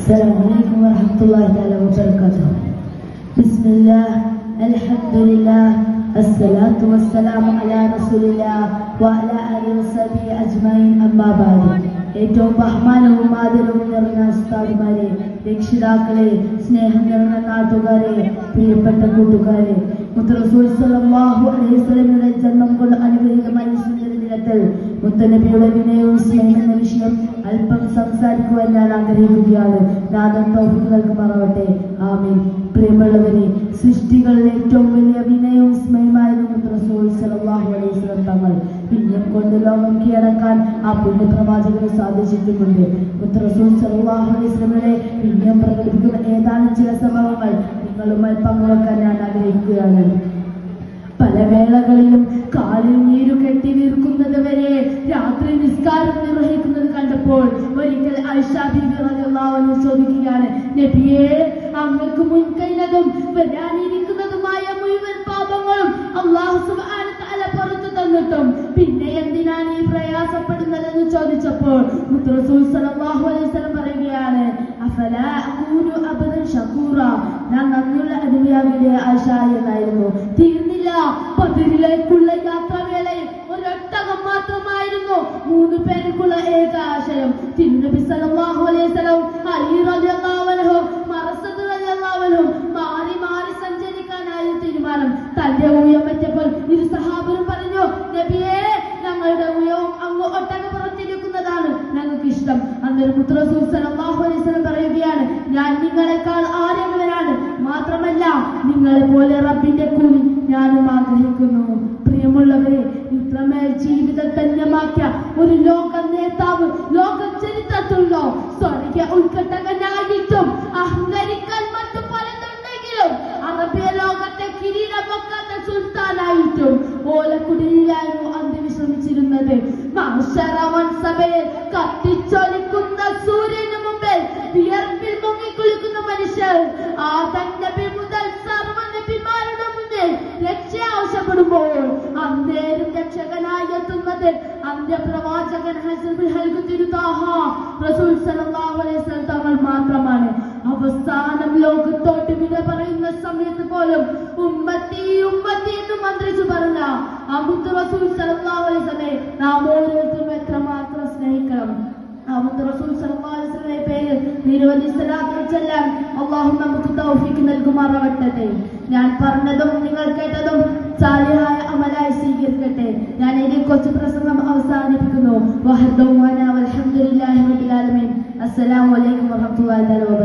السلام عليكم ورحمة الله تعالى وبركاته. بسم الله الحمد لله الصلاة والسلام على رسول الله وعلى آله وصحبه أجمعين أما بعد. ഏറ്റവും ബഹുമാനവും ആദരവും നിറഞ്ഞ ഉസ്താദുമാരെ, രക്ഷിതാക്കളെ, സ്നേഹം നിറഞ്ഞ നാട്ടുകാരെ, പ്രിയപ്പെട്ട കൂട്ടുകാരെ, റസൂൽ സ്വല്ലല്ലാഹു അലൈഹി വസല്ലമയുടെ ജന്മം കൊണ്ട് അനുഗ്രഹീതമായ ദിനത്തിൽ മുത്തനബിയുടെ വിനയവും സ്നേഹം എന്ന വിഷയം അല്പം സംസാരിക്കുവാൻ ഞാൻ ആഗ്രഹിക്കുകയാണ്. നാഥൻ തൗഫീഖ് നൽകുമാറാവട്ടെ. ആമീൻ. പ്രിയമുള്ളവരെ, സൃഷ്ടികളിൽ ഏറ്റവും വലിയ വിനയവും സ്നേഹമായിരുന്നു റസൂൽ സ്വല്ലല്ലാഹു അലൈഹി വസല്ലം തങ്ങൾ. വിനയം കൊണ്ട് ലോകം കീഴടക്കാൻ ആ പുണ്യപ്രവാചകന് സാധിച്ചിട്ടുമുണ്ട്. റസൂൽ സ്വല്ലല്ലാഹു അലൈഹി വസല്ലമയുടെ വിനയം പ്രകടിപ്പിക്കുന്ന ഏതാനും ചില സംഭവങ്ങൾ നിങ്ങളുമായി പങ്കുവെക്കാൻ ഞാൻ ആഗ്രഹിക്കുകയാണ്. പല വേളകളിലും കാലിൽ നീരു കെട്ടി വീർക്കുന്നത് വരെ രാത്രി നിസ്കാരം നിർവഹിക്കുന്നത് കണ്ടപ്പോൾ ഒരിക്കൽ ആയിഷ ബീവി റളിയല്ലാഹു അൻഹ ചോദിക്കുകയാണ്, നബിയേ, അങ്ങക്ക് മുൻകഴിഞ്ഞതും വരാനിരിക്കുന്നതുമായ മുഴുവൻ പാപങ്ങളും അല്ലാഹു സുബ്ഹാനഹു വ തആല പുറത്തു തന്നിട്ടും പിന്നെ എന്തിനാണ് ഈ പ്രയാസപ്പെടുന്നതെന്ന് ചോദിച്ചപ്പോൾ റസൂൽ സ്വല്ലല്ലാഹു അലൈഹി വസല്ലം പറയുകയാണ്, അഫലാ അകൂനു അബദൻ ശകൂറ, ഞാൻ നന്ദിയുള്ള അടിമയാകില്ലേ ആയിഷ എന്നായിരുന്നു. തീർന്നില്ല, ബദറിലേക്കുള്ള യാത്രാവേളയിൽ ഒരൊട്ടകം മാത്രമായിരുന്നു 3 പേർക്കുള്ള ഏക ആശയം. തിരുനബി സല്ലല്ലാഹു അലൈഹി വസല്ലം, അലി റളിയല്ലാഹു അൻഹു, മർസദ് റളിയല്ലാഹു അൻഹു മാറി മാറി സഞ്ചരിക്കാനായിരുന്നു തീരുമാനം. തന്റെ ഊഴം എത്തിയപ്പോൾ ഇരു സഹാബികളും പറഞ്ഞു, നബിയേ, ഞങ്ങളുടെ ഊഴവും അങ്ങ് ഒട്ടകപ്പുറത്തിരിക്കുന്നതാണ് ഞങ്ങൾക്ക് ഇഷ്ടം. അന്നേരം റസൂൽ സല്ലല്ലാഹു അലൈഹി വസല്ലം പറയുകയാണ്, ഞാൻ നിങ്ങളെക്കാൾ ആരോഗ്യവാനാണ്, മാത്രമല്ല നിങ്ങളെ പോലെ റബ്ബിന്റെ കൂലി ഞാനും ആഗ്രഹിക്കുന്നു. പ്രിയമുള്ളവരെ, ഇത്രമേൽ ജീവിതം ധന്യമാക്കിയ ഒരു ലോക നേതാവ് ലോക ചരിത്രത്തിലുണ്ടോ? സ്വർഗ ഉൾക്കട്ടകനായിട്ടും അഹങ്കരിക്കാൻ മറ്റു പലതുണ്ടെങ്കിലും അറബിയ ലോകത്തെ കിരീടം വെക്കാത്ത സുൽത്താനായിട്ടും ഓലക്കുടിയിലായിരുന്നു അന്ത്യവിശ്രമിച്ചിരുന്നത്. സഭയിൽ കത്തിച്ചൊലിക്കുന്ന സൂര്യന് മുമ്പിൽ വിയർപ്പിൽ മുങ്ങിക്കുളിക്കുന്ന മനുഷ്യർ ആദം നബി മുതൽ സർവ്വ നബിമാരുടെ മുന്നിൽ രക്ഷ ആവശ്യപ്പെടുമ്പോൾ അന്തേരും രക്ഷകനായി എത്തുന്നത് അന്ത്യപ്രവാചകൻ റസൂൽ സല്ലല്ലാഹു അലൈഹി വസല്ലം തങ്ങൾ മാത്രമാണ്. അവസാനം ലോകത്തോട്ട് വിട പറയുന്ന സമയത്ത് പോലും ഉമ്മത്തി ഉമ്മത്തി എന്ന് മന്ത്രിച്ചു പറഞ്ഞ റസൂൽ സല്ലല്ലാഹു അലൈഹി വസല്ലം നാം ഓരോരുത്തരും എത്രമാത്രം സ്നേഹിക്കണം. റസൂൽ സല്ലല്ലാഹു അലൈഹി വസല്ലമയുടെ പേരിൽ നിരവധി സ്വലാത്തുകൾ ചൊല്ലാൻ അല്ലാഹു നമുക്ക് തൗഫീഖ് നൽകുമാറാവട്ടെ. ഞാൻ പറഞ്ഞതും നിങ്ങൾ കേട്ടതും സാലിഹായ അമലായി സ്വീകരിക്കട്ടെ. ഞാൻ ഇനി കുറച്ച് പ്രസംഗം അവസാനിപ്പിക്കുന്നു. വഹദുവാന വൽഹംദുലില്ലാഹി റബ്ബിൽ ആലമീൻ. അസ്സലാമു അലൈക്കും വറഹ്മത്തുള്ളാഹി വബറകാതുഹു.